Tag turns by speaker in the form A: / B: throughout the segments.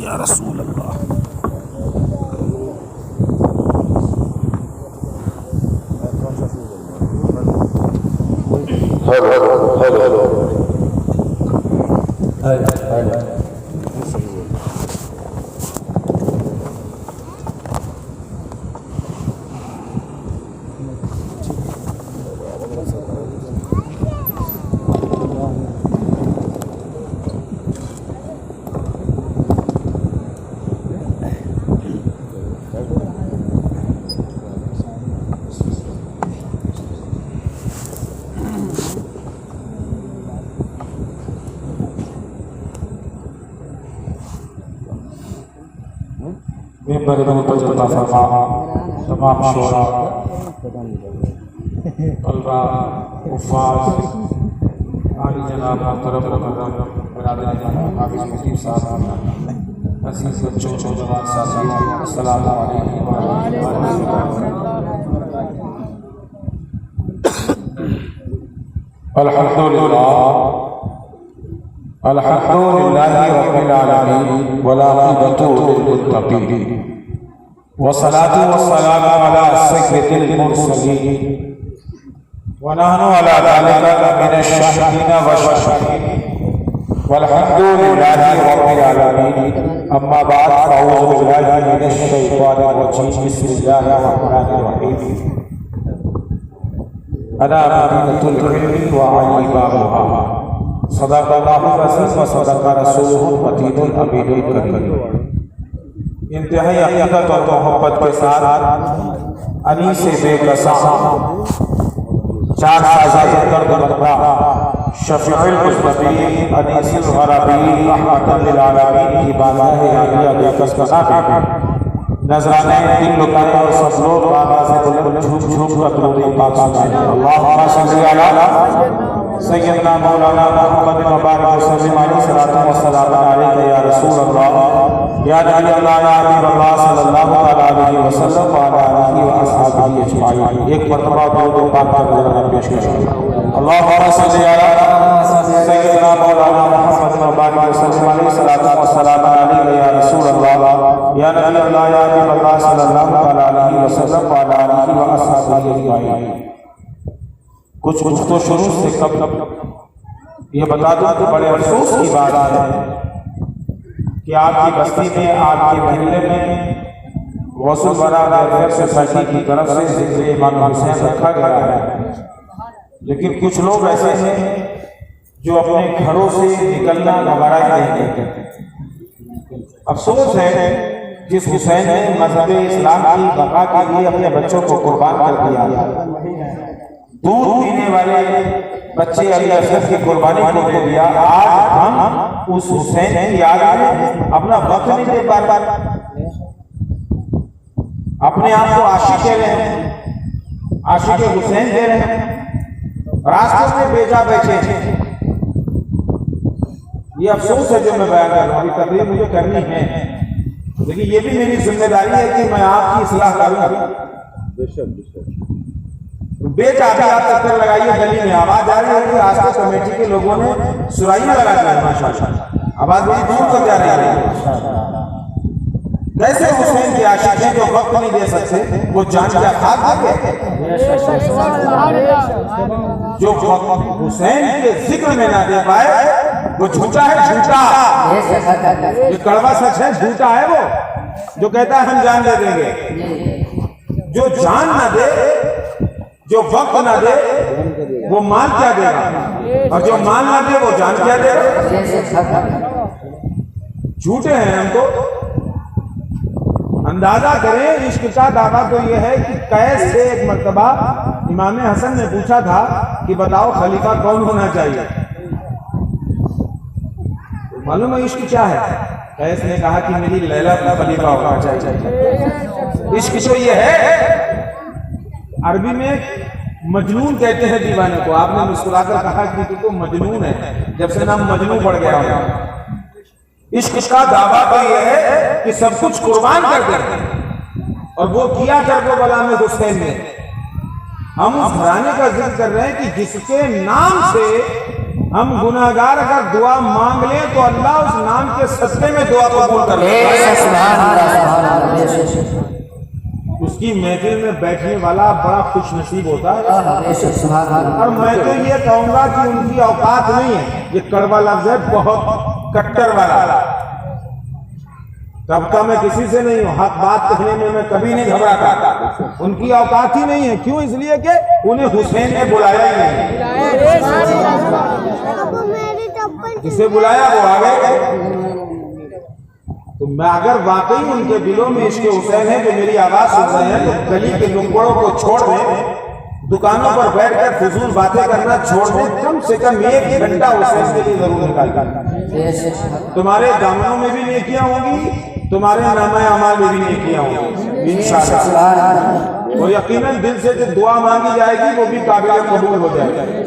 A: یا رسول اللہ. ممبر پر جلتا فرما تمام شورا طلبہ حفاظ عالی جناب محترم برادران حافظ مجیب صاحب عزیز بچوں نوجوان ساتھیوں السلام علیکم ورحمۃ اللہ وبرکاتہ. الحمدللہ رب العالمین والعاقبۃ للمتقین والصلاة والسلام علی سید المرسلین ونحن علی ذلک من الشاہدین والشاکرین والحمدللہ رب العالمین. اما بعد فاعوذ باللہ من الشیطان الرجیم بسم اللہ الرحمن الرحیم. انا مدینۃ العلم وعلی بابها صدق اللہ العظیم و صدق رسولہ المتین الامین الکریم. انتہائی عقیدت اور محبت کے ساتھ انیس بے قسام چار سازہ درد بندہ شفیع المذنبین انیس الغرابین رحمۃ للعالمین کی بارگاہ عالیہ بے کس کسا نظرانے دل لکانے اور سب لوگ آواز بلند جھوم جھوم کا درود پاک سنائیں. اللہم صلی علی سیدنا مولانا محمد مبارک وسلم علیہ الصلوۃ والسلام علیہ یا رسول اللہ یا نبی اللہ یا حبیب اللہ صلی اللہ علیہ وسلم وعلی آلہ واصحابہ اجمعین. ایک مرتبہ درود پاک کا نذرانہ پیش کریں. اللہم صلی علی سیدنا مولانا محمد مبارک وسلم علیہ الصلوۃ والسلام علیہ یا رسول اللہ یا نبی اللہ یا حبیب اللہ صلی اللہ علیہ وسلم وعلی آلہ واصحابہ اجمعین. کچھ تو شروع سے کب یہ بتا دوں کہ بڑے افسوس کی بات ہے کہ آپ کی بستی میں آپ کے محلے میں غسل برا ویلفیئر سوسائٹی کی طرف سے ذکر امام حسین رکھا گیا ہے، لیکن کچھ لوگ ایسے ہیں جو اپنے گھروں سے نکلنا گوارا نہیں کرتے. افسوس ہے جس حسین نے مذہب اسلام کی بقا کے لیے اپنے بچوں کو قربان کر دیا، دودھ پینے والے بچے علی اصغر کی قربانی کو دے دیا، آج ہم اس حسین کی یاد میں اپنا وقت نہیں دے پا رہے، اپنے آپ کو عاشق کہہ رہے ہیں، عاشق حسین دے رہے ہیں، راستوں میں بیجا بیٹھے ہیں. یہ افسوس ہے جو میں بیان کر رہا ہوں. یہ تقریر مجھے کرنی ہے لیکن یہ بھی میری ذمہ داری ہے کہ میں آپ کی اصلاح کروں. بے چاہتے آپ چکر لگائیے گلی میں آواز آ رہی ہے کہ راستے کمیٹی کے لوگوں نے سرائیاں لگا دی ہیں. ماشاءاللہ آواز بڑی دور تک جا رہی ہے. کیسے حسین کے عاشق ہیں جو وقت نہیں دے سکتے، وہ جان کیا خاک ہے جو حسین کے ذکر میں نہ دے پائے وہ جھوٹا ہے. جھوٹا یہ کڑوا سچ ہے، جھوٹا ہے وہ جو کہتا ہے ہم جان دے دیں گے. جو جان نہ دے، جو وقت نہ دے، وہ مال کیا دے گا، اور جو مال نہ دے وہ جان کیا دے گا. جھوٹے ہیں ہم تو. اندازہ کریں عشق کا دعویٰ تو یہ ہے کہ قیس سے ایک مرتبہ امام حسن نے پوچھا تھا کہ بتاؤ خلیفہ کون ہونا چاہیے. معلوم ہے عشق کیا ہے؟ قیس نے کہا کہ میری لیلا کا خلیفہ ہونا چاہیے. عشق تو یہ ہے. عربی میں مجنون کہتے ہیں دیوانے کو. آپ نے مسکرا کر کہا کہ تو مجنون ہے، جب سے نام مجنون پڑ گیا ہو. عشق کا دعویٰ تو یہ ہے کہ سب کچھ قربان کر دیں، اور وہ کیا کربلا میں حسین نے. ہم اس گھرانے کا ذکر کر رہے ہیں کہ جس کے نام سے ہم گناہگار اگر دعا مانگ لیں تو اللہ اس نام کے صدقے میں دعا قبول کر لیتا ہے۔ اس کی محفل میں بیٹھنے والا بڑا خوش نصیب ہوتا ہے۔ اور میں تو یہ کہوں گا کہ ان کی اوقات نہیں ہے، یہ کڑوا لفظ ہے بہت کٹر والا، طبقہ میں کسی سے نہیں ہوں، حق بات کہنے میں کبھی نہیں گھبراتا، ان کی اوقات ہی نہیں ہے۔ کیوں؟ اس لیے کہ انہیں حسین نے بلایا ہی نہیں، جسے بلایا وہ آ گئے۔ تو میں اگر واقعی ان کے دلوں میں عشق حسین ہے جو میری آواز سن رہے ہیں، تو گلی کے نکڑوں کو چھوڑ دیں، دکانوں پر بیٹھ کر فضول باتیں کرنا چھوڑ دیں، کم سے کم 1 گھنٹہ حسین کے لیے ضرور نکالیں۔ تمہارے دامنوں میں بھی نیکیاں ہوں گی، تمہارے نامہ اعمال میں بھی نیکیاں ہوں گی انشاءاللہ۔ اور یقیناً دل سے جو دعا مانگی جائے گی وہ بھی قابل قبول ہو جائے گی۔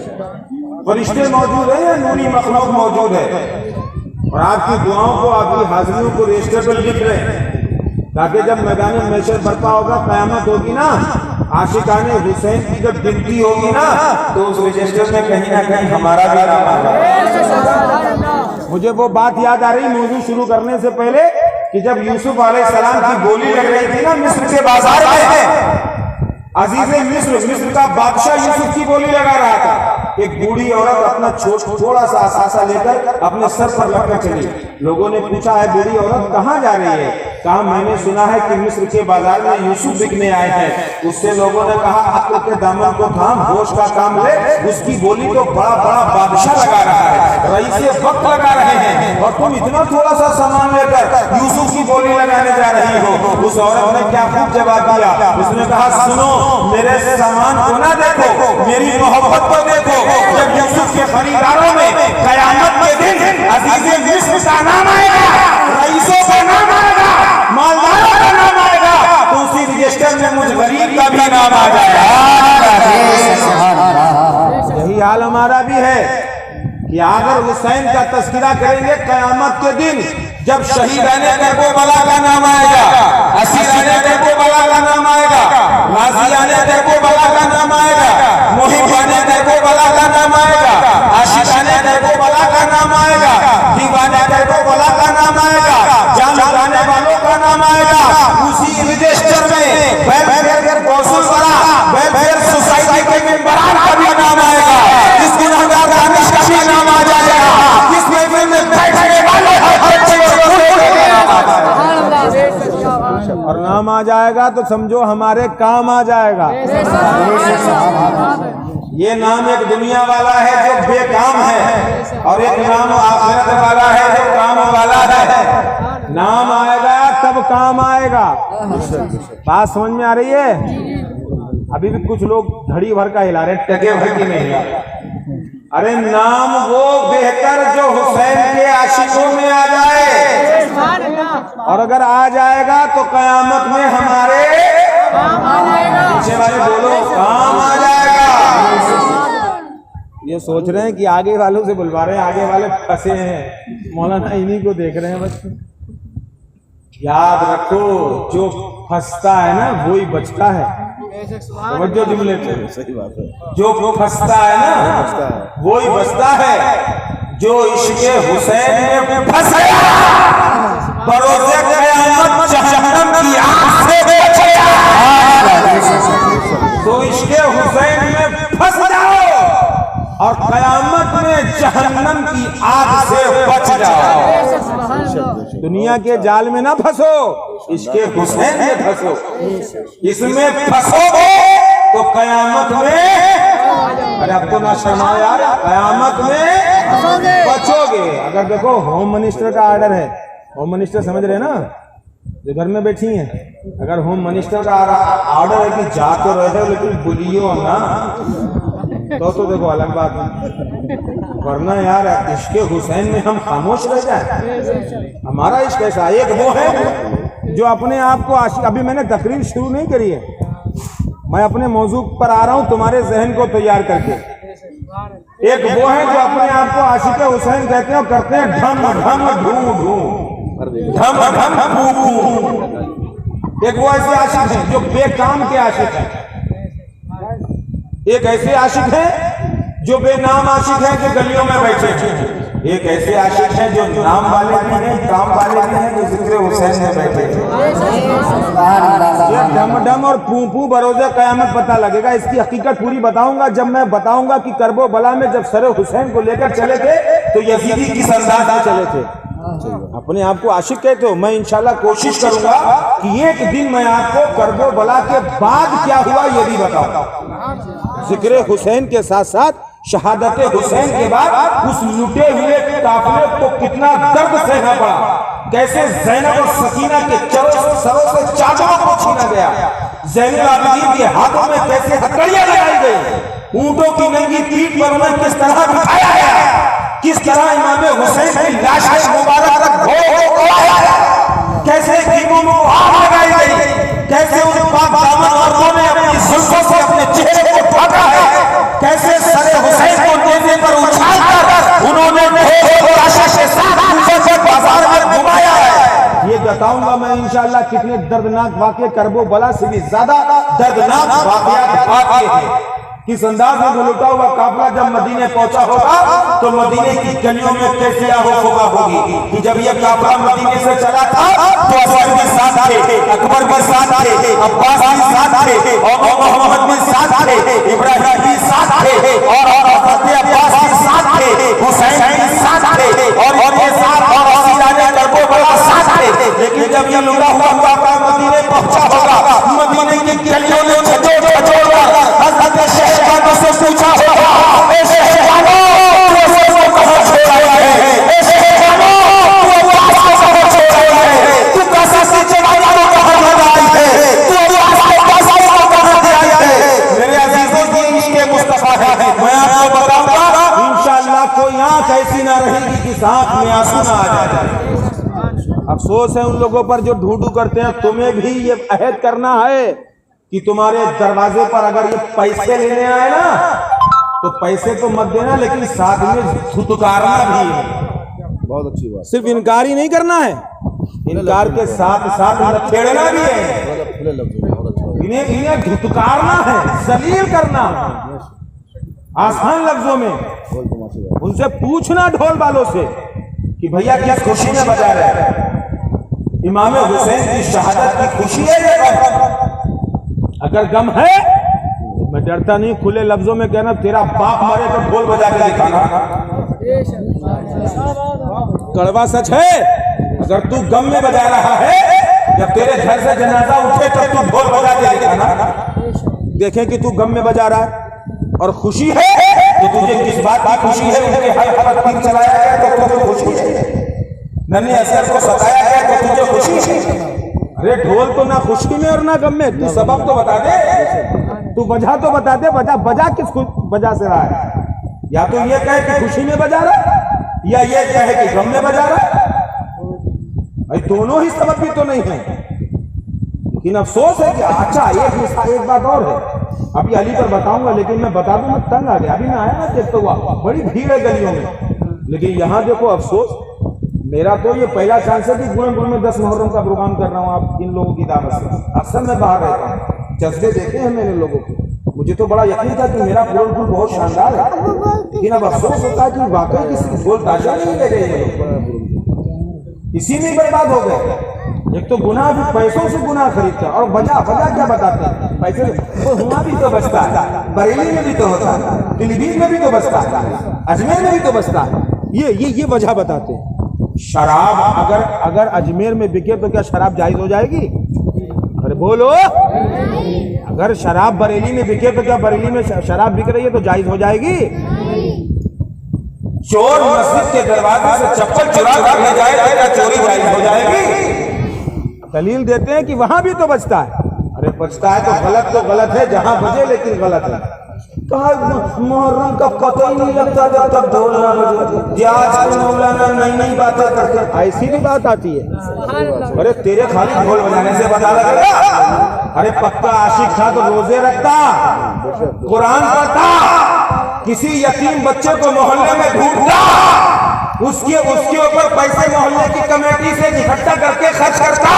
A: فرشتے موجود ہیں یا نوری مخلوق موجود ہے، اور آپ کی دعاؤں کو، آپ کی حاضریوں کو رجسٹر پر لکھ رہے ہیں، تاکہ جب میدان محشر برپا ہوگا، قیامت ہوگی نا، عاشقان حسین کی جب گنتی ہوگی نا، تو اس رجسٹر میں کہیں نہ کہیں ہمارا بھی نام آ جائے۔ مجھے وہ بات یاد آ رہی موضوع شروع کرنے سے پہلے کہ جب یوسف علیہ السلام کی گولی لگ رہی تھی نا مصر کے بازار میں، عزیز مصر کا بادشاہ یوسف کی گولی لگا رہا تھا، ایک بوڑھی عورت اپنا چھوٹا سا اثاثہ لے کر اپنے سر پر رکھ کر چلی۔ لوگوں نے پوچھا ہے بوڑھی عورت کہاں جا رہی ہے؟ کہا میں نے سنا ہے کہ مصر کے بازار میں یوسف بکنے آئے ہیں۔ اس سے لوگوں نے کہا عقل کے دامن کو تھام، ہوش کا کام لے، اس کی گولی تو بڑا بڑا بادشاہ لگا رہا ہے، رئیس وقت لگا رہے ہیں، اور تم اتنا تھوڑا سا سامان لے کر یوسف کی گولی لگانے جا رہی ہو۔ اس عورت نے کیا خوب جواب دیا، اس نے کہا سنو، میرے سامان کو نہ دیکھو، میری محبت کو دیکھو۔ جب یوسف کے خریداروں میں قیامت کے دن عزیز مصر کا نام آئے گا، رئیسوں کا نام آئے گا، مالداروں کا نام آئے گا، تو اسی رجسٹر میں مجھ غریب کا بھی نام آ جائے گا۔ یہی حال ہمارا بھی ہے کہ اگر حسین کا تذکرہ کریں گے قیامت کے دن، جب شہیدان کربلا کا نام آئے گا، اسیران کربلا کا نام آئے گا، غازیان کربلا کا نام آئے گا، محبان کربلا کا نام آئے گا، عاشقان کربلا کا نام آئے گا، دیوانے کربلا کا نام آئے گا، جان جانے والوں کا نام آئے گا، اسی رجسٹر میں ویلفیئر کونسل والا، ویلفیئر سوسائٹی کے ممبران کا بھی نام آئے گا، اس گناہگار دانش کا بھی نام آ جائے گا، جس میں بیٹھنے والے اور نام آ جائے گا تو سمجھو ہمارے کام آ جائے گا۔ یہ نام ایک دنیا والا ہے جو بے کام ہے، اور ایک نام آخرت والا ہے جو کام والا ہے۔ نام آئے گا تب کام آئے گا۔ بات سمجھ میں آ رہی ہے؟ ابھی بھی کچھ لوگ گھڑی بھر کا ہلا رہے ہیں، ٹکے بھر کی نہیں ہلا۔ ارے نام وہ بہتر جو حسین کے عاشقوں میں آ جائے، اور اگر آ جائے گا تو قیامت میں ہمارے پیچھے والے بولو کام آ جائے گا۔ یہ سوچ رہے ہیں کہ آگے والوں سے بلوا رہے ہیں، آگے والے پھنسے ہیں، مولانا انہی کو دیکھ رہے ہیں بس۔ یاد رکھو جو پھنستا ہے نا وہی بچتا ہے۔ توجہ جملے پہ، جو پھنستا ہے نا وہی بچتا ہے، جو عشق حسین میں پھنس گیا بروز قیامت جہنم کی آگ سے بچ گیا۔ تو عشق حسین میں پھنس جاؤ اور قیامت میں جہنم کی آگ سے بچ جاؤ۔ دنیا کے جال میں نہ پھنسو، عشق حسین میں پھنسو۔ اس میں پھنسو گے تو قیامت میں، ارے اب تو نہ شرماؤ یار، قیامت میں بچو گے۔ اگر دیکھو ہوم منسٹر کا آرڈر ہے، ہوم منسٹر سمجھ رہے نا جو گھر میں بیٹھی ہیں، اگر ہوم منسٹر کا آرڈر ہے کہ جا تو رہے لیکن بولیو نا، تو دیکھو الگ بات ہے، ورنہ یار عشق حسین میں ہم خاموش رہ جائیں۔ ہمارا عشق ایسا، ایک وہ ہے جو اپنے آپ کو عاشق، ابھی میں نے تقریر شروع نہیں کری ہے، میں اپنے موضوع پر آ رہا ہوں تمہارے ذہن کو تیار کر کے۔ ایک وہ ہے جو اپنے آپ کو عاشق حسین کہتے ہیں اور کرتے ہیں ڈھم ڈھم ڈھوں ڈھوں، ڈھم ڈھم ڈھوں ڈھوں۔ ایک وہ ایسے عاشق ہیں جو بے کام کے عاشق ہیں، ایک ایسے عاشق ہیں جو بے نام عاشق ہیں جو گلیوں میں بیٹھے ہیں، ایک ایسے عاشق ہیں جو نام والے بھی ہیں، کام والے بھی ہیں، جو ذکر حسین میں بیٹھے ہیں۔ یہ ڈم ڈم اور پوں پوں بروزے قیامت پتہ لگے گا۔ اس کی حقیقت پوری بتاؤں گا جب میں بتاؤں گا کہ کرب و بلا میں جب سر حسین کو لے کر چلے تھے تو یزیدی کس انداز میں چلے تھے۔ اپنے آپ کو عاشق کہتے ہو، میں انشاءاللہ کوشش کروں گا کہ ایک دن میں آپ کو کرب و بلا کے بعد کیا ہوا یہ بھی بتاؤں۔ ذکر حسین کے ساتھ ساتھ شہادت حسین کے بعد اس لٹے ہوئے قافلے کو کتنا درد سہنا پڑا، کیسے زینب اور سکینہ کے سروں سے چادروں کو چھینا گیا، زین العابدین کے ہاتھوں میں کیسے ہتھکڑیاں لگائی گئی، اونٹوں کی ننگی پیٹھ پر انہیں کس طرح بٹھایا گیا، کس طرح امام حسین کی لاش مبارک تک کیسے گیموں کو آگ لگائی گئی، کیسے ان پاک دامن عورتوں نے اپنی زلفوں سے اپنے چہرے کو ڈھانکا ہے، کیسے سر حسین کو نیزے پر اچھال کر انہوں نے لاشوں کے ساتھ بازار میں گھمایا ہے۔ یہ بتاؤں گا میں انشاءاللہ کتنے دردناک واقعے کرب و بلا سے بھی زیادہ دردناک واقعات واقع ہیں۔ کس انداز میں وہ لٹا ہوا قافلہ جب مدینے پہنچا ہوگا تو مدینے کی گلیوں میں کیسے آہو ہوگی کہ جب یہ قافلہ مدینے سے چلا تھا تو عثمان بھی ساتھ تھے، اکبر بھی ساتھ تھے، عباس بھی ساتھ تھے، اور محمد بھی ساتھ تھے، ابراہیم بھی ساتھ تھے، اور حضرت عباس بھی ساتھ تھے، حسین بھی ساتھ تھے، اور یہ ساتھ اور وسیلہ کرب و بلا ساتھ تھے۔ لیکن جب یہ لٹا ہوا قافلہ مدینے پہنچا ہوگا، مدینے کی گلیوں میں چھجوڑ کر حضرت شہزادوں سے پوچھا ہوگا، اے شہزادوں تو حسین کو کہاں چھوڑا ہے، اے شہزادوں تو عباس کو کہاں چھوڑا ہے، تو قصص سے جوانوں کو کہاں لگائی ہے، تو عباس کو کہاں دے آئی ہے۔ میرے عزیزوں کی عشق مصطفیٰ ہے، میں آپ کو بتاؤں گا انشاءاللہ کوئی آنکھ ایسی نہ رہے گی کہ اس آنکھ میں آنسو نہ آ جائے۔ افسوس ہے ان لوگوں پر جو ڈھونڈو کرتے ہیں، تمہیں بھی یہ عہد کرنا ہے کہ تمہارے دروازے پر اگر یہ پیسے لینے آئے نا تو پیسے تو مت دینا، لیکن ساتھ میں دھتکارنا بھی ہے۔ بہت اچھی بات، صرف انکار ہی نہیں کرنا ہے، انکار کے ساتھ ساتھ چھیڑنا بھی ہے، انہیں دھتکارنا ہے، ذلیل کرنا۔ آسان لفظوں میں ان سے پوچھنا ڈھول والوں سے کہ بھیا کس خوشی میں بجا رہے ہیں، امام حسین کی شہادت کی خوشی ہے یہ؟ اگر غم ہے میں ڈرتا نہیں، کھلے لفظوں میں کہنا تیرا باپ مرے تو ڈھول بجا کے دکھانا۔ کڑوا سچ ہے، اگر تو غم میں بجا رہا ہے، جب تیرے گھر سے جنازہ اٹھے تو تو ڈھول بجا کے دکھانا، دیکھیں کہ تو غم میں بجا رہا ہے۔ اور خوشی ہے تو تجھے کس بات کی خوشی ہے؟ ان کے ہر وقت تیر چلایا گیا تو تجھے خوشی ہے، ننھی اثر کو ستایا گیا تو تجھے خوشی ہے۔ ارے ڈھول تو نہ خوشی میں اور نہ غم میں، تو سبب تو بتا دے، تو وجہ تو بتا دے، وجہ کس وجہ سے رہا ہے؟ یا تو یہ کہے کہ خوشی میں بجا رہا ہے، یا یہ کہے کہ غم میں بجا رہا ہے، بھائی دونوں ہی سبب بھی تو نہیں ہیں۔ لیکن افسوس ہے کہ اچھا ایک بات اور ہے، ابھی علی پر بتاؤں گا، لیکن میں بتا دوں میں تنگ آ گیا، ابھی میں آیا نا دیکھتا ہوا بڑی بھیڑ ہے گلیوں میں، لیکن یہاں دیکھو افسوس، میرا تو یہ پہلا چانس ہے کہ گوئیں گوئیں میں 10 محرم کا پروگرام کر رہا ہوں آپ ان لوگوں کی دعوت سے۔ اکثر میں باہر رہتا ہوں، جذبے دیکھے ہیں میرے لوگوں کے، مجھے تو بڑا یقین تھا کہ میرا پروگرام بہت شاندار ہے، لیکن اب افسوس ہوتا ہے کہ واقعی کسی گول تاشا نہیں لے گئے یہ لوگ، اسی میں برباد ہو گئے۔ ایک تو گناہ بھی پیسوں سے گناہ خریدتا ہے، اور وجہ کیا بتاتے ہیں؟ پیسے وہاں بھی تو بچتا ہے، بریلی میں بھی تو ہوتا ہے، پیلی بھیت میں بھی تو بچتا ہے، اجمیر میں بھی تو بچتا ہے، یہ وجہ بتاتے ہیں۔ شراب اگر اجمیر میں بکے تو کیا شراب جائز ہو جائے گی؟ ارے بولو، اگر شراب بریلی میں بکے تو کیا بریلی میں شراب بک رہی ہے تو جائز ہو جائے گی؟ چور مسجد کے دروازے سے چپل چرا کر لے جائے تو کیا چوری جائز ہو جائے گی؟ دلیل دیتے ہیں کہ وہاں بھی تو بچتا ہے۔ ارے بچتا ہے تو غلط ہے، جہاں بجے لیکن غلط ہے۔ کہا محرم کا پتہ ہی نہیں لگتا جب تک ڈھول نہ بجے، یہ آج کل مولانا نئی باتیں کرتے ہیں، ایسی بھی بات آتی ہے۔ ارے تیرے خالی ڈھول بجانے سے پتہ لگے گا؟ ارے پکا عاشق تھا تو روزے رکھتا، قرآن پڑھتا، کسی یتیم بچے کو محلے میں ڈھونڈتا، اس کے اوپر پیسے محلے کی کمیٹی سے اکٹھا کر کے خرچ کرتا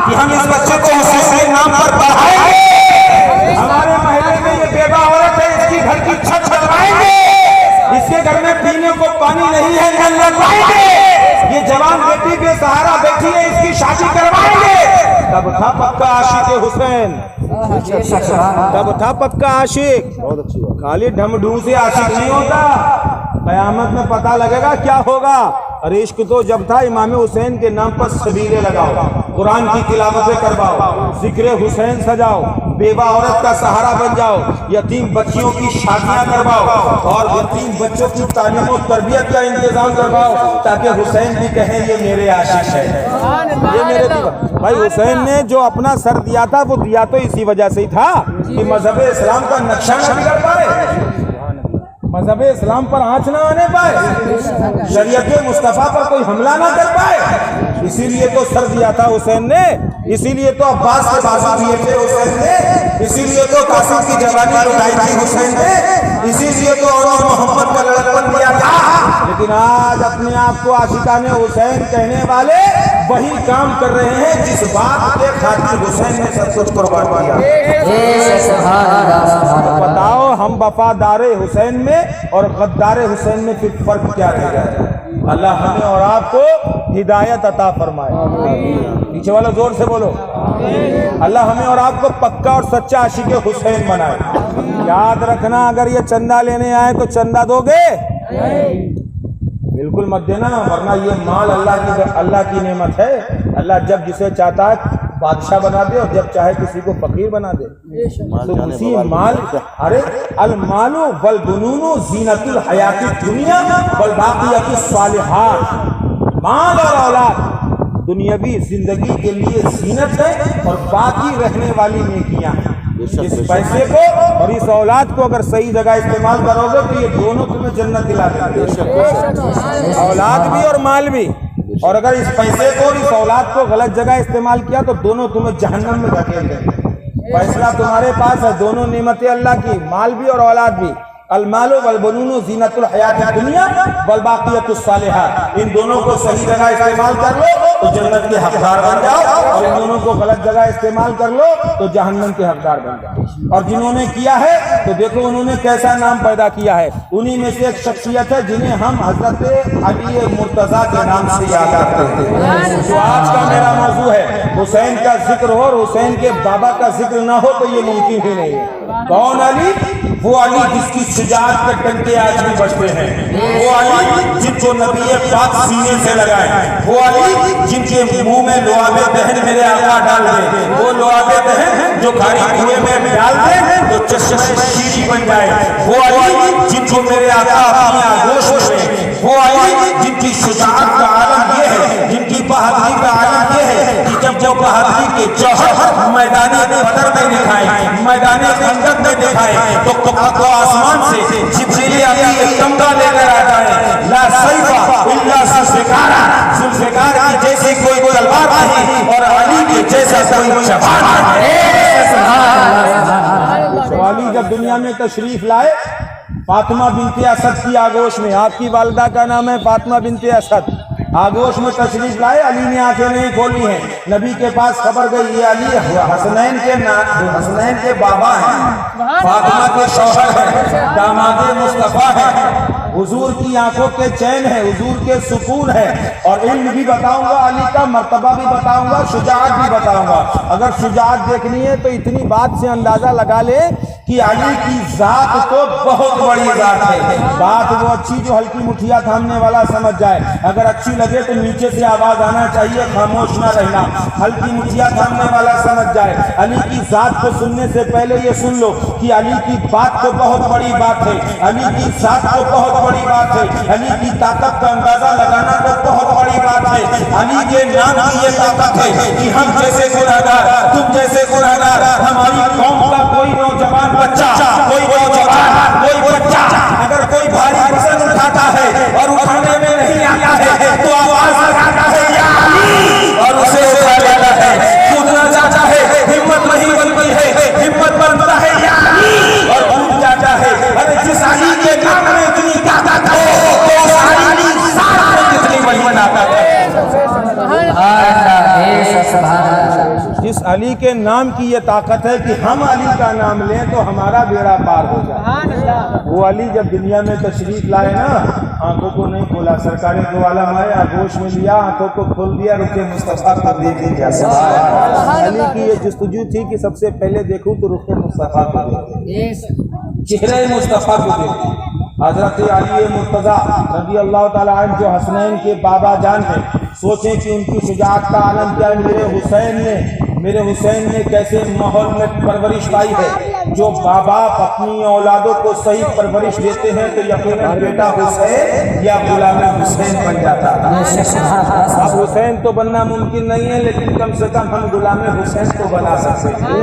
A: کہ ہم اس بچے کو حسین کے نام پر پڑھائیں گے، ہمارے محلے میں یہ بیوہ عورت ہے اس کی گھر کی چھت چھتوائیں گے، اس کے گھر میں پینے کو پانی نہیں ہے، نل لگوائیں گے، یہ جوان بیٹی بے سہارا بیٹھی ہے، اس کی شادی کروائیں گے۔ تب تھا پکا عاشق حسین، تب تھا پکا عاشق، خالی ڈھمڈوں سے عاشق نہیں ہوتا، قیامت میں پتہ لگے گا کیا ہوگا۔ اور عشق تو جب تھا امام حسین کے نام پر سبیلے لگاؤ، قرآن کی تلاوتیں کرواؤ، ذکر حسین سجاؤ، بیوہ عورت کا سہارا بن جاؤ، یتیم بچیوں کی شادیاں کرواؤ اور یتیم بچوں کی تعلیم و تربیت کا انتظام کرواؤ، تاکہ حسین بھی کہیں یہ میرے عاشق ہے، یہ میرے دیوانہ۔ بھائی حسین نے جو اپنا سر دیا تھا وہ دیا تو اسی وجہ سے ہی تھا کہ مذہب اسلام کا نقشہ نہ بگڑ پائے، مذہب اسلام پر آنچ نہ آنے پائے، شریعت مصطفیٰ پر کوئی حملہ نہ کر پائے، اسی لیے تو سر دیا تھا حسین نے، اسی لیے تو عباس کے بازو دیے تھے حسین نے، اسی لیے تو قاسم کی جوانی لٹائی تھی حسین نے، اسی لیے تو اور محمد کا لڑکپن دیا تھا۔ لیکن آج اپنے آپ کو عاشقان حسین کہنے والے وہی کام کر رہے ہیں جس بات کے خاطر حسین نے سب کچھ قربان کیا۔ بتاؤ ہم وفادار حسین میں اور غدار حسین میں پھر فرق کیا رہ جائے؟ اللہ ہمیں اور آپ کو ہدایت عطا فرمائے، پیچھے والا زور سے بولو، اللہ ہمیں اور آپ کو پکا اور سچا عاشق حسین بنائے۔ یاد رکھنا اگر یہ چندہ لینے آئے تو چندہ دو گے؟ بالکل مت دینا، ورنہ یہ مال اللہ کی نعمت ہے، اللہ جب جسے چاہتا ہے بادشاہ بنا دے اور جب چاہے کسی کو فقیر بنا دے۔ تو اسی مال، ارے المال والبنون زینت الحیات الدنیا والباقیات الصالحات، مال اور اولاد دنیاوی زندگی کے لیے زینت ہے اور باقی رہنے والی نیکیاں ہیں۔ اس پیسے کو اور اس اولاد کو اگر صحیح جگہ استعمال کرو گے تو یہ دونوں تمہیں جنت دلا دیں گے، اولاد بھی اور مال بھی۔ اور اگر اس پیسے کو اور اس اولاد کو غلط جگہ استعمال کیا تو دونوں تمہیں جہنم میں دھکیل دیں گے۔ فیصلہ تمہارے پاس ہے، دونوں نعمتیں اللہ کی، مال بھی اور اولاد بھی، المال والبنون زینت الحیات الدنیا والباقیات الصالحات، ان دونوں کو صحیح جگہ استعمال کر لو تو جنت کے حقدار بن جاؤ، اور ان دونوں کو غلط جگہ استعمال کر لو تو جہنم کے حقدار بن جاؤ۔ اور جنہوں نے کیا ہے تو دیکھو انہوں نے کیسا نام پیدا کیا ہے، انہی میں سے ایک شخصیت ہے جنہیں ہم حضرت علی مرتضیٰ کے نام سے یاد کرتے ہیں۔ جو آج کا میرا موضوع ہے، حسین کا ذکر ہو اور حسین کے بابا کا ذکر نہ ہو تو یہ ممکن ہی نہیں ہے۔ کون علی؟ وہ علی جس کی شجاعت کے ڈنکے آج بھی بجتے ہیں، وہ علی جن کو نبی پاک سینے سے لگائے، وہ علی جن کے منہ میں لعاب دہن میرے آقا ڈال دے، وہ لعاب دہن جو کھاری کنویں میں ڈال دے تو چشمہ شیری بن جائے، وہ علی جن کو میرے آقا اپنی آغوش میں، وہ علی جن کی شجاعت کا عالم یہ ہے، جن کی بہادری کا عالم یہ ہے کہ جب جو بہادری کے جوہر میدان بدر میں دکھائے، میدان خندق میں دکھائے تو آسمان سے جبریل امین ایک تمغہ لے کر آتا ہے، لا سیف الا ذوالفقار، ذوالفقار کی جیسی کوئی تلوار نہیں اور علی کے جیسا کوئی جوان نہیں۔ تو علی جب دنیا میں تشریف لائے فاطمہ بنت اسد کی آغوش میں، آپ کی والدہ کا نام ہے فاطمہ بنت اسد، آغوش میں تشریف لائے، علی نے آنکھیں نہیں کھولی ہیں، نبی کے پاس خبر گئی یہ علی حسنین کے بابا ہیں، فاطمہ کے شوہر ہیں، داماد مصطفیٰ ہیں، حضور کی آنکھوں کے چین ہے، حضور کے سکون ہے، اور علم بھی بتاؤں گا، علی کا مرتبہ بھی بتاؤں گا، شجاعت بھی بتاؤں گا۔ اگر شجاعت دیکھنی ہے تو اتنی بات سے اندازہ لگا لے کہ علی کی ذات تو بہت بڑی ذات ہے، بات وہ اچھی جو ہلکی مٹھیا تھامنے والا سمجھ جائے، اگر اچھی لگے تو نیچے سے آواز آنا چاہیے، خاموش نہ رہنا، ہلکی مٹھیا تھامنے والا سمجھ جائے۔ علی کی ذات کو سننے سے پہلے یہ سن لو کہ علی کی بات تو بہت بڑی بات ہے، علی کی ذات تو بہت بڑی بات ہے، علی کی طاقت کا اندازہ لگانا تو بہت بڑی بات ہے، علی کے نام کی یہ طاقت ہے کہ ہم جیسے گنہگار، تم جیسے گنہگار، ہماری قوم کا کوئی نوجوان بچہ، کوئی نوجوان، کوئی بچہ اگر کوئی بھاری وزن اٹھاتا ہے اور اٹھانے میں نہیں آتا ہے تو آواز لگاتا ہے یا علی، اور اسے اٹھا لیتا ہے، کودنا چاہتا ہے ہمت نہیں بنتی ہے، ہمت بنتا ہے یا علی، اور کود جاتا ہے۔ ارے جس علی کے نام میں اتنی طاقت ہے تو اس علی کی ذات میں کتنی بڑی طاقت ہے۔ جس علی کے نام کی یہ طاقت ہے کہ ہم علی کا نام لیں تو ہمارا بیڑا پار ہو جائے۔ وہ علی جب دنیا میں تشریف لائے نا، آنکھوں کو نہیں کھولا، سرکار دو عالم آئے، آگوش میں لیا، آنکھوں کو کھول دیا، رخ مصطفیٰ کو دیکھ لیا۔ علی کی یہ جستجو تھی کہ سب سے پہلے دیکھوں تو رخ مصطفیٰ کو دیکھوں، چہرے مصطفیٰ کو دیکھوں۔ حضرت علی مرتضیٰ رضی اللہ تعالیٰ عنہ جو حسنین کے بابا جان ہیں، سوچیں کہ ان کی شجاعت کا عالم کیا ہے۔ میرے حسین نے کیسے ماحول میں پرورش پائی ہے۔ جو باپ اپنی اولادوں کو صحیح پرورش دیتے ہیں تو یقیناً بیٹا حسین یا غلام حسین بن جاتا ہے۔ اب حسین تو بننا ممکن نہیں ہے، لیکن کم سے کم ہم غلام حسین تو بنا سکتے ہیں۔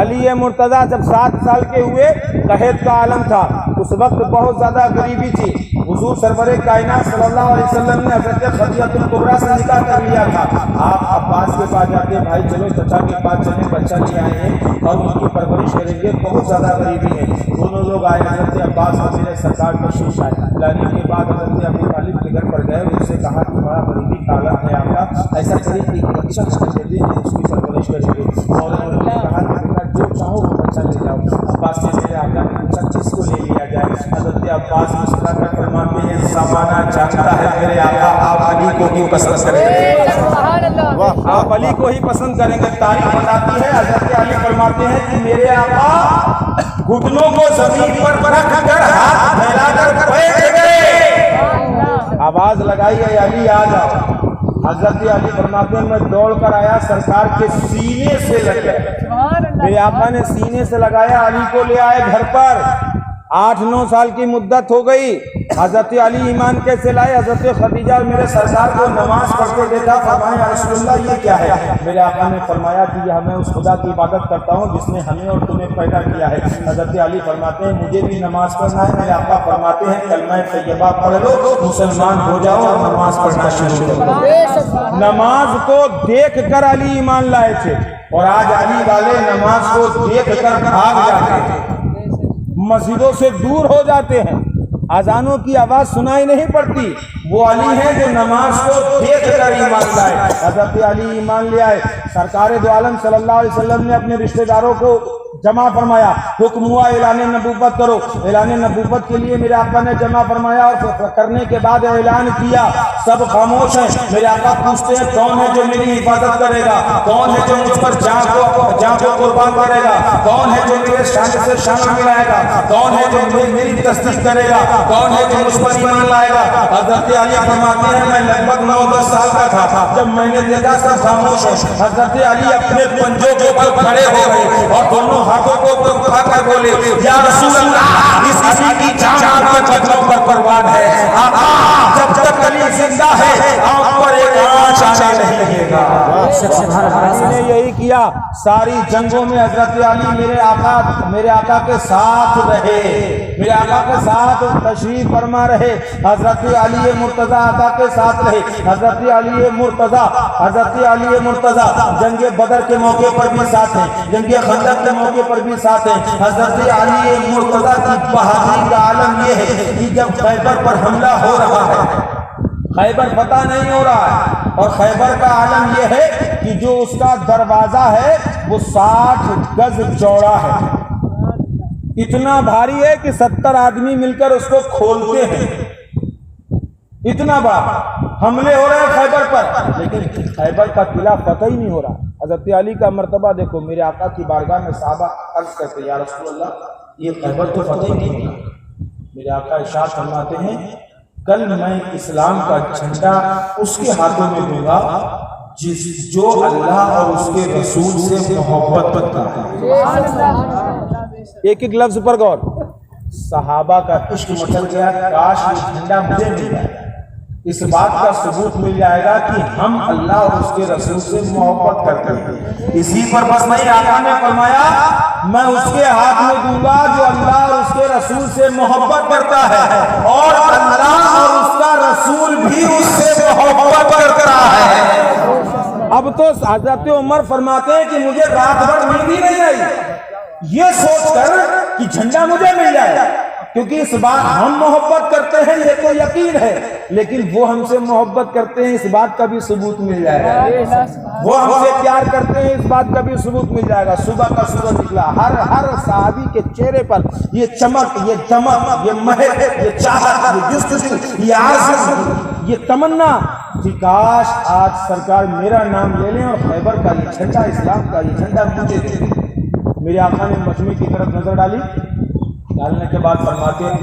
A: علی مرتضیٰ جب 7 سال کے ہوئے، قحط کا عالم تھا، اس وقت بہت زیادہ غریبی تھی۔ حضور سرور کائنات صلی اللہ علیہ وسلم نے حضرت خدیجہ الکبریٰ سے نکاح کر لیا تھا۔ آپ عباس کے پاس جاتے، بھائی چلو چچا کے پاس چلیں، بچہ لے آئے ہیں اور ان کی پرورش کریں گے، بہت زیادہ غریبی ہے۔ دونوں لوگ آئے، حضرت عباس اور میرے سرکار تشریف آئے۔ لانے کے بعد حضرت ابو طالب کے گھر پر گئے، ان سے کہا کہ بڑا غریبی کا عالم ہے آپ کا، ایسا کریں کہ ایک بچہ دے دیں، اس کی پرورش کریں گے۔ اور انہوں نے کہا کہ بیٹا جو چاہو وہ بچہ لے جاؤ۔ عباس سے میرے آقا نے پوچھا کس کو لے لیا جائے؟ حضرت عباس مسکرا کر فرماتے ہیں زمانہ جانتا ہے میرے آقا آپ علی کو ہی پسند کریں گے، آپ علی کو ہی پسند کریں گے۔ تاریخ بتاتی ہے، حضرت علی فرماتے ہیں کہ میرے آقا گھٹنوں کو زمین پر رکھ کر ہاتھ پھیلا کر بیٹھ گئے، آواز لگائی ہے علی آ جاؤ۔ حضرت علی فرماتے ہیں میں دوڑ کر آیا، سرکار کے سینے سے لگا، میرے آقا نے سینے سے لگایا، علی کو لے آئے گھر پر۔ 8-9 سال کی مدت ہو گئی، حضرت علی ایمان کیسے لائے؟ حضرت خدیجہ میرے سرکار کو نماز پڑھتے دیکھا، فرمایا یا رسول اللہ یہ کیا ہے؟ میرے آقا نے فرمایا کہ یہ میں اس خدا کی عبادت کرتا ہوں جس نے ہمیں اور تمہیں پیدا کیا ہے۔ حضرت علی فرماتے ہیں مجھے بھی نماز پڑھنا ہے۔ میرے آقا فرماتے ہیں کلمہ طیبہ پڑھ لو، مسلمان ہو جاؤ اور نماز پڑھنا شروع کرو۔ نماز کو دیکھ کر علی ایمان لائے تھے، اور آج علی والے نماز کو دیکھ کر بھاگ جاتے ہیں، مسجدوں سے دور ہو جاتے ہیں، اذانوں کی آواز سنائی نہیں پڑتی۔ وہ علی ہیں جو نماز کو دیکھ کر ایمان لائے۔ حضرت علی ایمان لے آئے، سرکار دو عالم صلی اللہ علیہ وسلم نے اپنے رشتہ داروں کو جمع فرمایا، حکم ہوا اعلان نبوت کرو۔ اعلان نبوت کے لیے میرے آقا نے جمع فرمایا، اور کرنے کے بعد اعلان کیا، سب خاموش ہیں۔ میرے آقا پوچھتے ہیں کون ہے جو میری حفاظت کرے گا، کون ہے جو مجھ پر جان کو قربان کرے گا، کون ہے جو میرے شان سے شان ملائے گا، کون ہے جو میری تصدیق کرے گا، کون ہے جو مجھ پر ایمان لائے گا؟ حضرت علی فرماتے ہیں میں لگ بھگ 9-10 سال کا تھا جب میں نے دیکھا سب خاموش ہے۔ حضرت علی اپنے پنجوں کے اوپر کھڑے ہو گئے اور دونوں ہاتھوں کو اٹھا کر بولے یا رسول اللہ اس علی کی جان آپ کے قدموں پر قربان ہے، آقا جب تک علی زندہ ہے آپ پر ایک آنچ آنے نہیں لگے گا۔ علی نے یہی کیا، ساری جنگوں میں حضرت علی میرے آقا کے ساتھ رہے، میرے آقا کے ساتھ تشریف فرما رہے۔ حضرت علی مرتضیٰ آقا کے ساتھ رہے۔ حضرت علی مرتضیٰ جنگ بدر کے موقع پر بھی ساتھ ہیں، جنگ خندق کے موقع پر بھی ساتھ ہیں۔ حضرت علی مرتضیٰ کی بہادری کا عالم یہ ہے کہ جب خیبر پر حملہ ہو رہا ہے، خیبر فتح نہیں ہو رہا ہے، اور خیبر کا عالم یہ ہے کہ جو اس کا دروازہ ہے وہ 60 گز چوڑا ہے، اتنا بھاری ہے کہ 70 آدمی مل کر اس کو کھولتے ہیں، اتنا بڑا حملے ہو رہے ہیں خیبر پر، لیکن خیبر کا قلعہ فتح ہی نہیں ہو رہا۔ حضرت علی کا مرتبہ دیکھو، میرے آقا کی بارگاہ میں صحابہ عرض کرتے یا رسول اللہ یہ خیبر تو فتح ہی نہیں ہوگا۔ میرے آقا ارشاد فرماتے ہیں کل میں اسلام کا جھنڈا اس کے ہاتھوں میں دوں گا جو اللہ اور اس کے رسول سے محبت کرتا ہے۔ ایک ایک لفظ پر غور، صحابہ کا عشق مچل گیا، کاش یہ جھنڈا مجھے مل جائے۔ اس بات کا ثبوت مل جائے گا کہ ہم اللہ اور اس کے رسول سے محبت کرتے ہیں۔ اسی پر بس نہیں، آقا نے فرمایا میں اس کے ہاتھ میں دوں گا جو اللہ اور اس کے رسول سے محبت کرتا ہے، اور اللہ اور اس کا رسول بھی اس سے محبت کرتا ہے۔ اب تو حضرت عمر فرماتے ہیں کہ مجھے رات بھر نیند ہی نہیں آئی یہ سوچ کر کہ جھنڈا مجھے مل جائے، کیونکہ اس بات ہم محبت کرتے ہیں یہ تو یقین ہے، لیکن وہ ہم سے محبت کرتے ہیں اس بات کا بھی ثبوت مل جائے گا، وہ ہم سے پیار کرتے ہیں اس بات کا بھی ثبوت مل جائے گا۔ صبح کا سورج نکلا، ہر صحابی کے چہرے پر یہ چمک، یہ دمک، یہ مہک، یہ چاہت، یہ جستجو، یہ آرزو، یہ تمنا کہ کاش آج سرکار میرا نام لے لیں اور خیبر کا یہ جھنڈا، اسلام کا یہ جھنڈا مجھے دے دیں۔ میرے آقا نے مجمع کی طرف نظر ڈالی، ڈالنے کے بعد فرماتے ہیں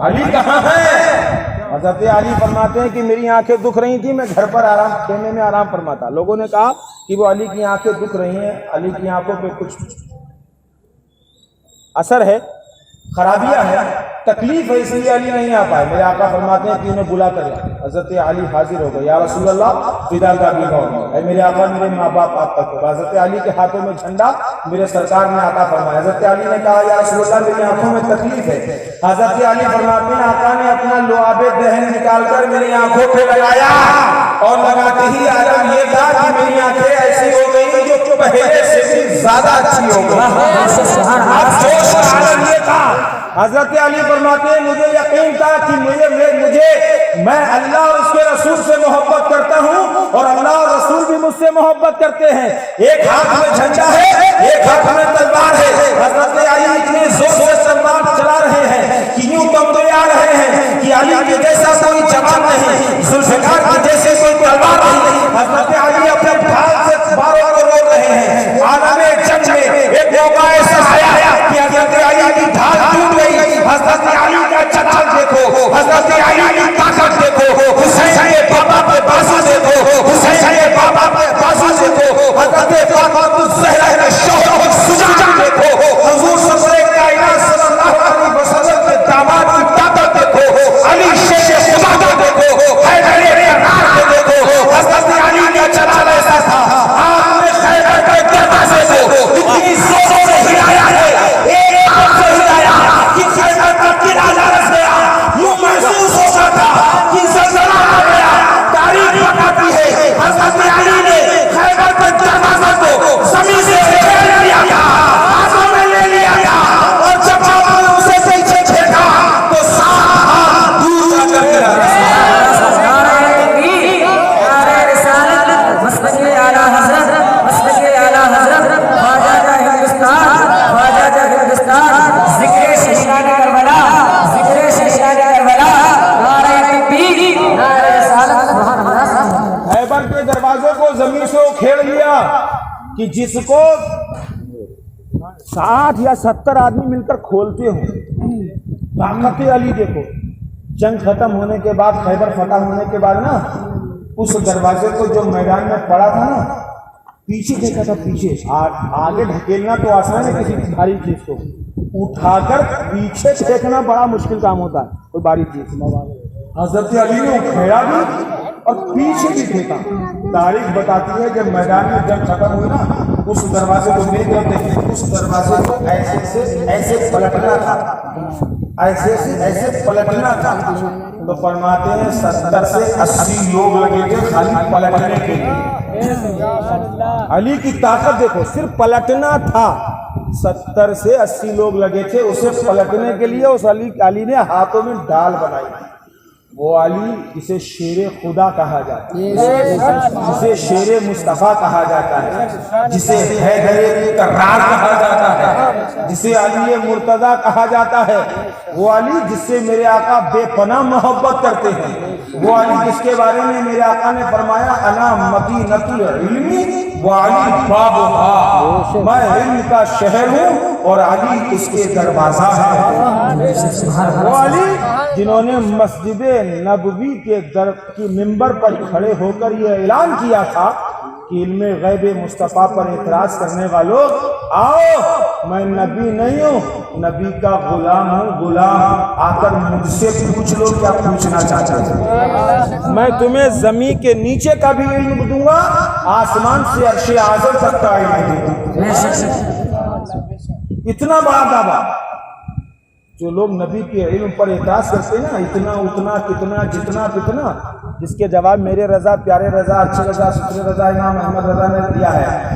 A: علی کہاں ہے؟ حضرت علی فرماتے ہیں کہ میری آنکھیں دکھ رہی تھی، میں گھر پر خیمے میں آرام فرماتا۔ لوگوں نے کہا کہ وہ علی کی آنکھیں دکھ رہی ہیں، علی کی آنکھوں پہ کچھ اثر ہے، خرابیاں ہے، تکلیف ہے، اس لیے علی نہیں آ پائے۔ میرے آقا فرماتے ہیں کہ انہیں بلا کر لا۔ حضرت علی حاضر ہو گئے، یا رسول اللہ فدا کا بھی ہو، اے میرے آقا میرے ماں باپ آپ تک ہو۔ حضرت علی کے ہاتھوں میں جھنڈا میرے سرکار نے عطا فرمایا۔ حضرت علی نے کہا یا رسول اللہ میری آنکھوں میں تکلیف ہے۔ حضرت علی فرماتے ہیں آقا نے اپنا لعاب دہن نکال کر میری آنکھوں پہ لگایا، اور لگاتے ہی عالم یہ تھا کہ میری آنکھیں ایسی ہو گئی جو پہلے سے بھی زیادہ اچھی ہو گئی۔ افسوس کا عالم یہ تھا، حضرت علی فرماتے ہیں مجھے یقین تھا کہ میں اللہ اور اس کے رسول سے محبت کرتا ہوں، اور اللہ اور رسول بھی مجھ سے محبت کرتے ہیں۔ ایک ہاتھ میں جھنڈا ہے، ایک ہاتھ میں تلوار ہے۔ حضرت علی اتنے زور سے تلوار چلا رہے ہیں کہ یوں کمبے آ رہے ہیں کہ علی کے جیسا کوئی جواب نہیں، ذوالفقار کے جیسے کوئی تلوار نہیں۔ حضرت علی اپنے ڈھال سے باروں کو روک رہے ہیں۔ عالم جنگ میں ایک موقع ایسا آیا کہ حضرت علی کی ڈھال ٹوٹ گئی۔ حضرت علی کا چلال دیکھو، حضرت علی کی طاقت دیکھو، حسین کے بابا پہ بازو دیکھو، حسین کے بابا پہ بازو دیکھو، حضرت فاطمہ الزہرا کا شوق و شجاعت دیکھو، حضور کائنات صلی اللہ علیہ وسلم کے داماد کی طاقت دیکھو، علی شیر خدا دیکھو، حیدر کرار کو دیکھو۔ حضرت علی کا چلال ایسا تھا، آپ نے خیبر کے دروازے کو اتنی زور سے ہلایا ہے، ایک ہاتھ سے ہلایا کہ خیبر کا قلعہ لرز گیا، یوں محسوس ہوتا تھا کہ زلزلہ آ گیا۔ تاریخ بتاتی ہے حضرت علی نے خیبر کے دروازے کو زمین سے پھیر لیا گیا، ہاتھوں میں لے لیا گیا، اور جب آپ نے اسے پیچھے پھینکا تو سات ہاتھ دور جا کر گرا۔ خیبر کے دروازے کو زمین سے کھیڑ لیا کہ جس کو 60 یا 70 آدمی مل کر کھولتے ہوں۔ طاقت علی دیکھو، جنگ ختم ہونے کے بعد، خیبر فتح ہونے کے بعد نا، اس دروازے کو جو میدان میں پڑا تھا نا، پیچھے دیکھا تھا، پیچھے آگے ڈھکیلنا تو آسان ہے، کسی بھاری چیز کو اٹھا کر پیچھے پھینکنا بڑا مشکل کام ہوتا ہے، کوئی باری چیز۔ حضرت علی نے کھیڑا بھی اور پیچھے بھی پھینکا۔ تاریخ بتاتی ہے جب میدان میں جنگ ختم ہوئی نا، اس دروازے کو میرے طرف دیکھیں، اس دروازے کو ایسے پلٹنا تھا، ایسے پلٹنا تھا، تو فرماتے ہیں 70 سے 80 لوگ لگے تھے خالی پلٹنے کے لیے۔ علی کی طاقت دیکھو، صرف پلٹنا تھا، 70 سے 80 لوگ لگے تھے اسے پلٹنے کے لیے۔ اس علی نے ہاتھوں میں ڈال بنائی، وہ علی جسے شیر خدا کہا جاتا ہے، جسے شیر مصطفیٰ کہا جاتا ہے، جسے حیدر کرار کہا جاتا ہے، جسے علی مرتضیٰ کہا جاتا ہے، وہ علی جس سے میرے آقا بے پناہ محبت کرتے ہیں، وہ علی جس کے بارے میں میرے آقا نے فرمایا انا مدینۃ العلم وعلی بابھا، میں علم کا شہر ہوں اور علی اس کے دروازہ ہے۔ وہ علی جنہوں نے مسجد نبوی کے کی منبر پر کھڑے ہو کر یہ اعلان کیا تھا کہ علم غیب مصطفیٰ پر اعتراض کرنے والوں آؤ، میں نبی نہیں ہوں، نبی کا غلام ہوں، غلام آ کر مجھ سے پوچھ لو کیا پوچھنا چاہتا ہے، میں تمہیں زمین کے نیچے کا بھی علم دوں گا، آسمان سے عرش اعظم تک کا علم دوں گا۔ اتنا بڑا دعویٰ۔ جو لوگ نبی کے علم پر اعتراض کرتے ہیں نا، اتنا اتنا کتنا جتنا کتنا، جس کے جواب میرے رضا، پیارے رضا، اچھے رضا، سترے رضا، امام احمد رضا نے دیا ہے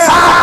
B: 7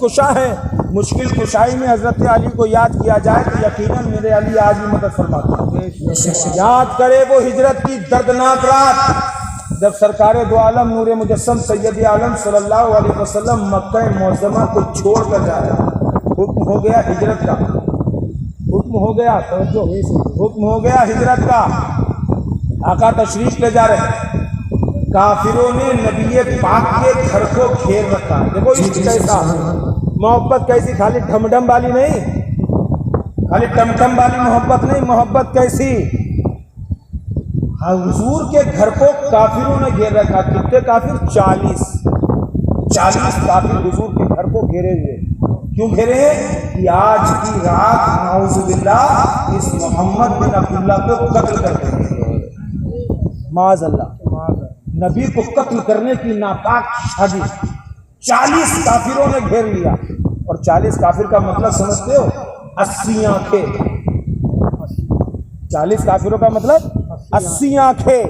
B: کشا ہیں. مشکل کشائی میں حضرت علی کو یاد کیا جائے تو یقیناً میرے علی آج بھی مدد فرماتے ہیں. یاد کرے وہ ہجرت کی دردناک رات جب سرکار دو عالم نور مجسم سید عالم صلی اللہ علیہ وسلم مکہ معظمہ کو چھوڑ کر جا رہے ہیں. حکم ہو گیا ہجرت کا، حکم ہو گیا، حکم ہو گیا ہجرت کا. آقا تشریف لے جا رہے ہیں. کافروں نے نبی پاک کے گھر کو گھیر رکھا. دیکھو عشق کیسا، محبت کیسی، خالی ڈھم ڈھم والی نہیں، خالی ٹم ٹم والی محبت نہیں، محبت کیسی. حضور کے گھر کو کافروں نے گھیر رکھا. کتنے کافر؟ 40 کافر حضور کے گھر کو گھیرے ہوئے. کیوں گھیرے ہیں؟ کہ آج کی رات نعوذ باللہ اس محمد بن عبداللہ کو قتل کر دیں گے. معاذ اللہ، نبی کو قتل کرنے کی ناپاک سازش 40 کافروں نے گھیر لیا. اور 40 کافر کا مطلب سمجھتے ہو؟ 80 آنکھیں. 40 کافروں کا مطلب 80 آنکھیں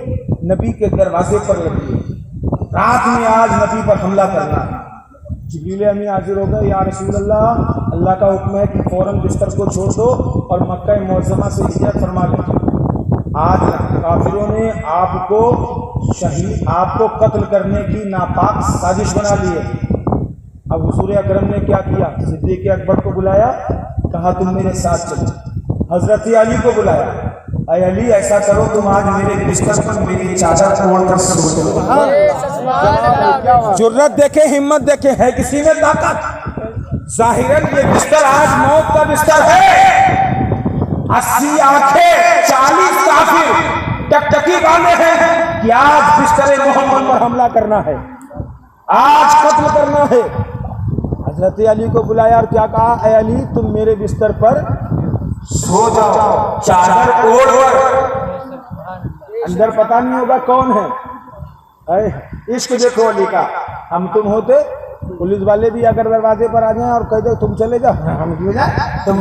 B: نبی کے دروازے پر لگی ہے. رات میں آج نبی پر حملہ کرنا ہے. جبریل امین حاضر ہو گئے، یا رسول اللہ، اللہ کا حکم ہے کہ فوراً بستر کو چھوڑ دو اور مکہ معظمہ سے ہجرت فرما لیں. آج کافروں نے آپ کو شہید، آپ کو قتل کرنے کی ناپاک سازش بنا لی ہے. اب حضور اکرم نے کیا کیا؟ صدیق اکبر کو بلایا، کہا تم میرے ساتھ چلو. حضرت علی کو بلایا، اے علی ایسا کرو تم آج میرے بستر پر میری چادر اوڑھ کر سو جاؤ. جرت دیکھے، ہمت دیکھے، ہے کسی میں طاقت. ظاہراً یہ بستر آج موت کا بستر ہے. 80 آنکھیں، 40 کافر ٹکٹکی باندھے ہیں کہ آج بستر محمد پر حملہ کرنا ہے، آج قتل کرنا ہے. حضرت علی کو بلایا اور کیا کہا؟ اے علی تم میرے بستر پر سو جاؤ چادر اوڑھ کر. اندر پتہ نہیں ہوگا کون ہے. عشق دیکھو علی کا. ہم تم ہوتے پولیس والے بھی اگر دروازے پر آ جائیں اور کہہ دو تم چلے جاؤ، ہم کیوں جائیں، تم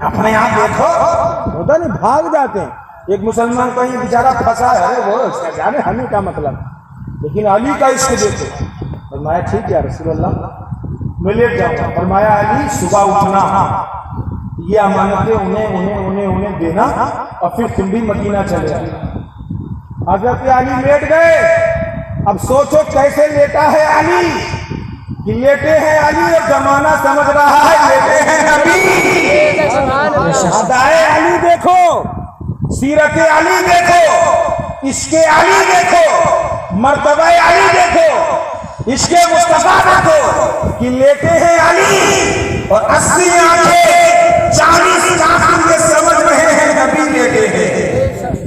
B: اپنے یہاں دیکھو، ہوتا نہیں، بھاگ جاتے ہیں. ایک مسلمان کہیں بیچارہ پھنسا ہے، وہ جانے ہمیں کیا مطلب. لیکن علی کا عشق دیکھو. فرمایا ٹھیک ہے رسول اللہ میں لیٹ جاؤں گا. فرمایا علی صبح اٹھنا، یہ امانتیں انہیں دینا اور پھر تم بھی مدینہ چلے جانا. حضرت علی لیٹ گئے. اب سوچو کیسے لیٹا ہے علی، کہ لیٹے ہیں علی اور زمانہ سمجھ رہا ہے لیٹے ہیں نبی. ادائے علی دیکھو، سیرت علی دیکھو، عشق علی دیکھو، مرتبہ علی دیکھو، عشق مصطفیٰ دیکھو کہ لیٹے ہیں علی اور 80 آنکھیں 40 کافر یہ سمجھ رہے ہیں نبی لیٹے ہیں.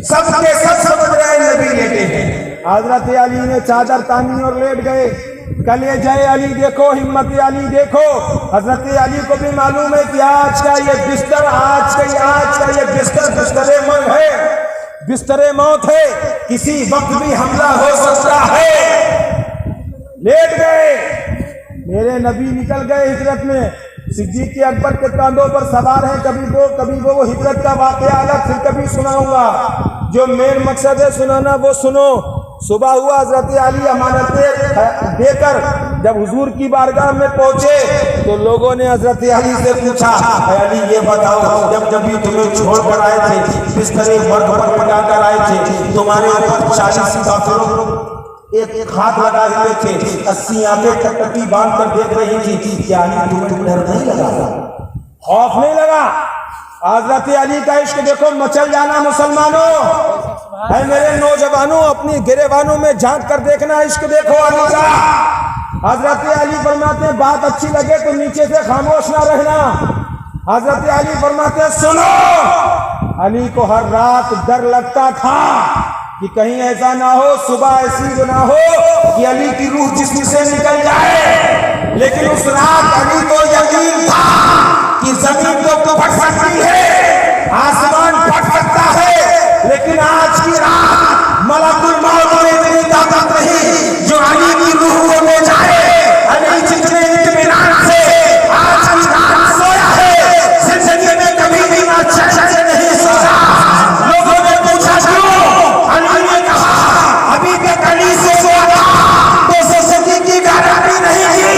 B: سب کے سب سمجھ رہے ہیں نبی لیٹے ہیں. حضرت علی نے چادر تانی اور لیٹ گئے. کلیجہ علی دیکھو، ہمت علی دیکھو. حضرت علی کو بھی معلوم ہے کہ آج کا یہ بستر، آج کا یہ بستر موت ہے، بستر موت ہے، کسی وقت بھی حملہ ہو سکتا ہے. لیٹ گئے. میرے نبی نکل گئے ہجرت میں. صدیق اکبر کے کاندھوں پر سوار ہیں. کبھی وہ ہجرت کا واقعہ الگ پھر کبھی سناؤں گا. جو مین مقصد ہے سنانا وہ سنو. صبح ہوا، حضرت علی امانتیں دے کر جب حضور کی بارگاہ میں پہنچے تو لوگوں نے حضرت علی سے پوچھا، اے علی یہ بتاؤ جب بھی تمہیں چھوڑ کر آئے تھے، بستر مرگ پر لٹا کر آئے تھے، تمہارے اوپر 40 کافروں ایک ہاتھ لگائے ہوئے تھے، 80 آنکھیں ٹکٹکی باندھ کر دیکھ رہی تھی، کیا علی تمہیں ڈر نہیں لگا، خوف نہیں لگا؟ حضرت علی کا عشق دیکھو. مچل جانا مسلمانوں. اے میرے نوجوانوں، اپنی گریبانوں میں جھانک کر دیکھنا، عشق دیکھو علی کا. حضرت علی فرماتے ہیں بات اچھی لگے تو نیچے سے خاموش نہ رہنا. حضرت علی فرماتے ہیں سنو. علی کو ہر رات ڈر لگتا تھا کہ کہیں ایسا نہ ہو، صبح ایسی نہ ہو کہ علی کی روح جسم سے نکل جائے. لیکن اس رات علی کو یقین تھا کہ زمین تو پھٹ سکتی ہے، آسمان پھٹ سکتا ہے، لیکن آج کی رات ملک الموت میں اتنی طاقت نہیں جو علی کی روح کو لے جائے. علی جتنے اطمینان سے آج کی رات سویا ہے، زندگی میں کبھی بھی نہ چین سے نہیں سویا. لوگوں نے پوچھا کیوں؟ علی نے کہا ابھی تک علی سے سویا تھا 200 صدی کی گارنٹی نہیں تھی،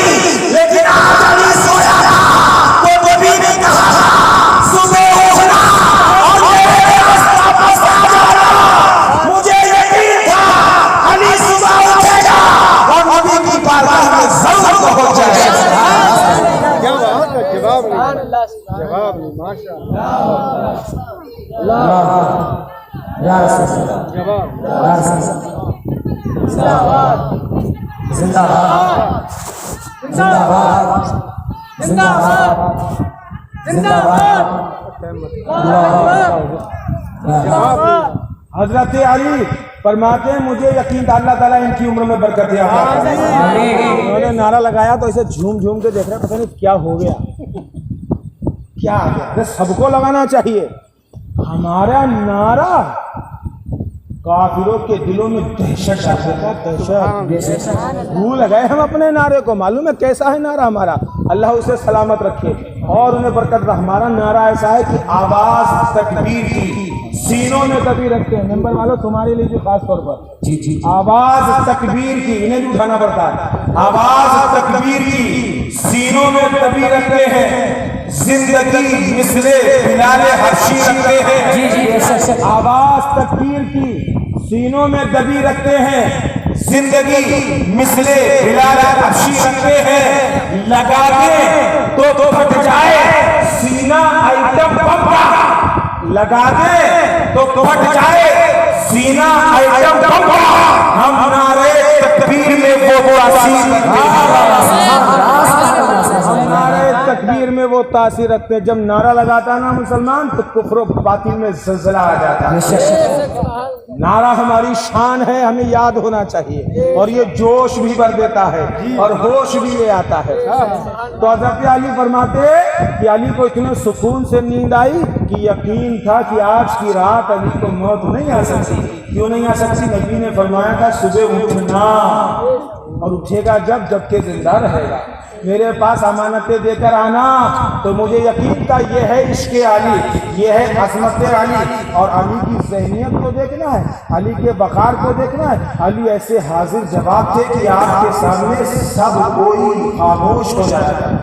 B: حضرت علی فرماتے ہیں مجھے یقین تھا اللہ تعالیٰ ان کی عمر میں برکت عطا فرمائے۔ انہوں نے نعرہ لگایا تو اسے جھوم جھوم کے دیکھ رہا پتہ نہیں کیا ہو گیا، کیا آ گیا؟ سب کو لگانا چاہیے ہمارا نعرہ کافروں کے دلوں میں دہشت ڈالتا، دہشت بھول گئے ہم اپنے نعرے کو، معلوم ہے کیسا ہے نعرہ ہمارا، اللہ اسے سلامت رکھے اور انہیں برکت رکھے۔ ہمارا نعرہ ایسا ہے کہ آواز تکبیر کی سینوں میں کبھی رکھتے ہیں، ممبر والوں تمہارے لیے جو خاص طور پر آواز تکبیر کی، انہیں بھی اٹھانا پڑتا ہے، آواز تکبیر کی سینوں میں کبھی رکھتے ہیں، زندگی مثل بلال حبشی رکھتے ہیں، آواز تکبیر کی سینوں میں دبی رکھتے ہیں، زندگی مثل بلال حبشی رکھتے ہیں، لگا دے تو پھٹ جائے سینہ آئٹم بم کا، لگا دے تو پھٹ جائے سینہ آئٹم بم کا، ہم نعرے تکبیر میں وہ تاثیر رکھتے ہیں، ہم نعرے تکبیر میں وہ تاثیر رکھتے ہیں۔ جب نعرہ لگاتا ہے نا مسلمان تو کفر و باطل میں زلزلہ آ جاتا ہے۔ نعرہ ہماری شان ہے، ہمیں یاد ہونا چاہیے، اور یہ جوش بھی بھر دیتا ہے اور ہوش بھی لے آتا ہے۔ تو حضرت علی فرماتے کہ علی کو اتنے سکون سے نیند آئی کہ یقین تھا کہ آج کی رات علی کو موت نہیں آ سکتی۔ کیوں نہیں آ سکتی؟ نبی نے فرمایا تھا صبح اٹھنا، اور اٹھے گا جب کہ زندہ رہے گا، میرے پاس امانتیں دے کر آنا۔ تو مجھے یقین تھا یہ ہے عشق علی، یہ ہے عظمت علی، اور علی کی ذہنیت کو دیکھنا ہے، علی کے وقار کو دیکھنا ہے۔ علی ایسے حاضر جواب تھے کہ آپ کے سامنے سب کوئی خاموش ہو جاتا ہے۔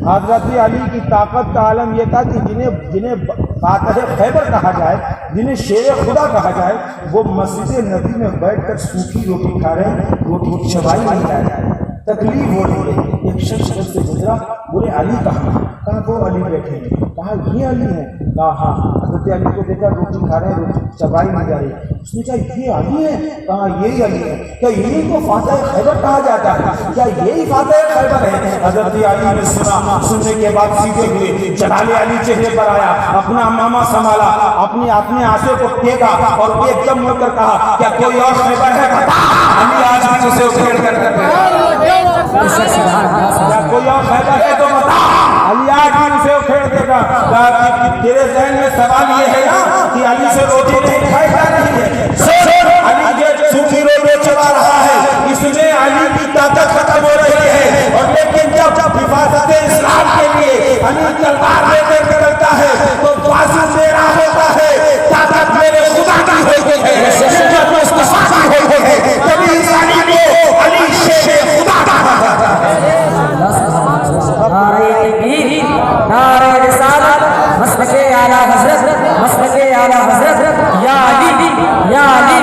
B: حضرت علی کی طاقت کا عالم یہ تھا کہ جنہیں فاتح خیبر کہا جائے، جنہیں شیر خدا کہا جائے، وہ مسجد نبی میں بیٹھ کر سوکھی روٹی کھا رہے ہیں، روٹی چبائی نہیں جا رہا ہے، تکلیف ہو رہی ہے۔ ایک شخص گھر سے گزرا، بولے علی کہاں؟ کہا وہ علی بیٹھے ہیں۔ کہا یہ علی ہے؟ کہا ہاں۔ حضرت علی کو دیکھا روٹی کھا رہے ہیں، روٹی چبائی نہیں جا رہی۔ اس نے کہا یہ علی ہے؟ کہا یہی علی ہے۔ کیا یہی کو فاتح خیبر کہا جاتا ہے؟ کیا یہی فاتح خیبر ہے؟ حضرت علی نے سنا، سننے کے بعد سیدھے ہوئے، جلال علی چہرے پر آیا، اپنا امامہ سنبھالا، اپنے آنسوں کو ٹیکا اور ایک دم مڑ کر کہا کیا کوئی اور خیبر ہے؟ علی آج بھی اسے اکھیڑ کر کیا کوئی اور خیبر ہے تو بتا۔ علی آج بھی اسے اکھیڑ دے گا۔ تیرے ذہن میں سوال یہ ہے نا کہ علی سے روٹی نہیں کھائی جا رہی ہے، علی یہ سوکھی روٹی چبا رہا ہے، اس میں علی کی طاقت ختم ہو رہی ہے، اور لیکن جب حفاظت اسلام کے لیے علی تلوار لے کر نکلتا ہے تو بازو میرا ہوتا ہے، طاقت میرے خدا کی ہوتی ہے، جب مصطفیٰ کی ہوتی ہے، تبھی اس علی کو علی شیر خدا کہا جاتا ہے۔
C: نعرہ رسالت، مسلک اعلیٰ حضرت، مسلک اعلیٰ حضرت، یا علی یا علی،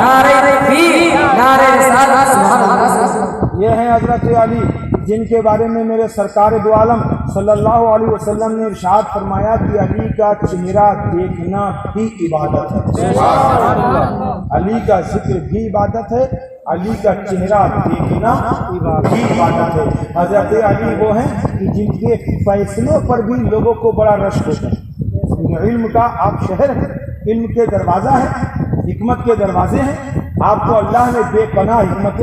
C: نعرہ تکبیر، نعرہ رسالت، سبحان اللہ۔
B: یہ ہیں حضرت علی جن کے بارے میں میرے سرکار دو عالم صلی اللہ علیہ وسلم نے ارشاد فرمایا کہ علی کا چہرہ دیکھنا بھی عبادت ہے۔ علی کا ذکر بھی عبادت ہے، علی کا چہرہ دیکھنا بھی عبادت ہے۔ حضرت علی وہ ہیں کہ جن کے فیصلوں پر بھی لوگوں کو بڑا رشک ہوتا ہے۔ علم کا آپ شہر ہیں، علم کے دروازہ ہیں، حکمت کے دروازے ہیں، آپ کو اللہ نے بے پناہ حکمت